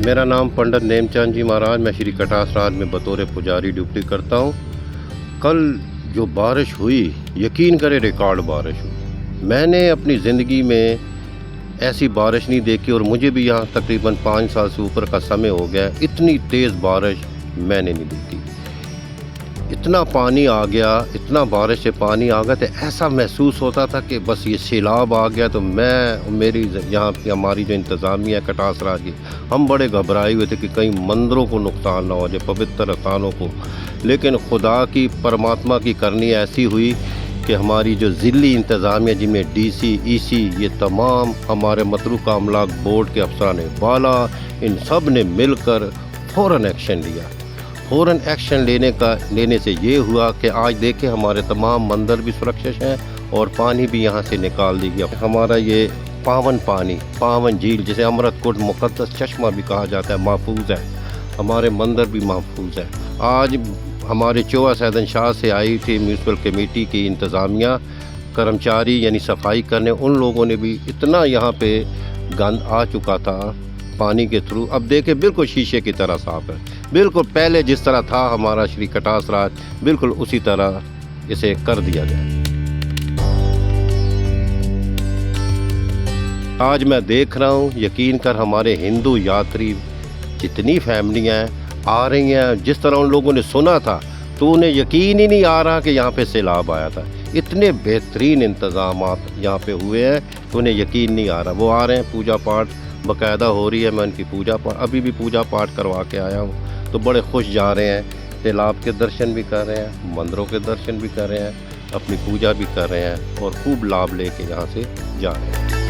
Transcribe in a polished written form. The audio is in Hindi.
मेरा नाम पंडित नेमचंद जी महाराज, मैं श्री कटास राज में बतौर पुजारी ड्यूटी करता हूँ। कल जो बारिश हुई, यकीन करें रिकॉर्ड बारिश हुई। मैंने अपनी ज़िंदगी में ऐसी बारिश नहीं देखी और मुझे भी यहाँ तकरीबन 5 साल से ऊपर का समय हो गया, इतनी तेज़ बारिश मैंने नहीं देखी। इतना पानी आ गया, इतना बारिश से पानी आ गया तो ऐसा महसूस होता था कि बस ये सैलाब आ गया। तो मैं मेरी यहाँ की हमारी जो इंतज़ामिया है कटास राज की, हम बड़े घबराए हुए थे कि कहीं मंदिरों को नुकसान ना हो जाए, पवित्र स्थानों को। लेकिन खुदा की परमात्मा की करनी ऐसी हुई कि हमारी जो ज़िली इंतज़ामिया जिनमें डीसी, ईसी, ये तमाम हमारे मतरूका अमलाक बोर्ड के अफसरान वाला, इन सब ने मिलकर फ़ौरन एक्शन लिया। फ़ौरन एक्शन लेने से ये हुआ कि आज देखें हमारे तमाम मंदिर भी सुरक्षित हैं और पानी भी यहाँ से निकाल दी गया। हमारा ये पावन पानी, पावन झील जिसे अमृतकुंड मुक़द्दस चश्मा भी कहा जाता है, महफूज है। हमारे मंदिर भी महफूज है। आज हमारे चौवा सैदन शाह से आई थी म्यूनसिपल कमेटी की इंतज़ामिया कर्मचारी, यानी सफाई करने। उन लोगों ने भी इतना यहाँ पे गंद आ चुका था पानी के थ्रू, अब देखें बिल्कुल शीशे की तरह साफ़ है। बिल्कुल पहले जिस तरह था हमारा श्री कटास राज, बिल्कुल उसी तरह इसे कर दिया गया। आज मैं देख रहा हूँ, यकीन कर हमारे हिंदू यात्री जितनी फैमिलियाँ आ रही हैं, जिस तरह उन लोगों ने सुना था तो उन्हें यकीन ही नहीं आ रहा कि यहाँ पे सैलाब आया था। इतने बेहतरीन इंतज़ाम यहाँ पे हुए हैं कि उन्हें यकीन नहीं आ रहा। वो आ रहे हैं, पूजा पाठ बाकायदा हो रही है। मैं उनकी पूजा पाठ अभी भी पूजा पाठ करवा के आया हूँ, तो बड़े खुश जा रहे हैं। सैलाब के दर्शन भी कर रहे हैं, मंदिरों के दर्शन भी कर रहे हैं, अपनी पूजा भी कर रहे हैं और खूब लाभ लेके यहाँ से जा रहे हैं।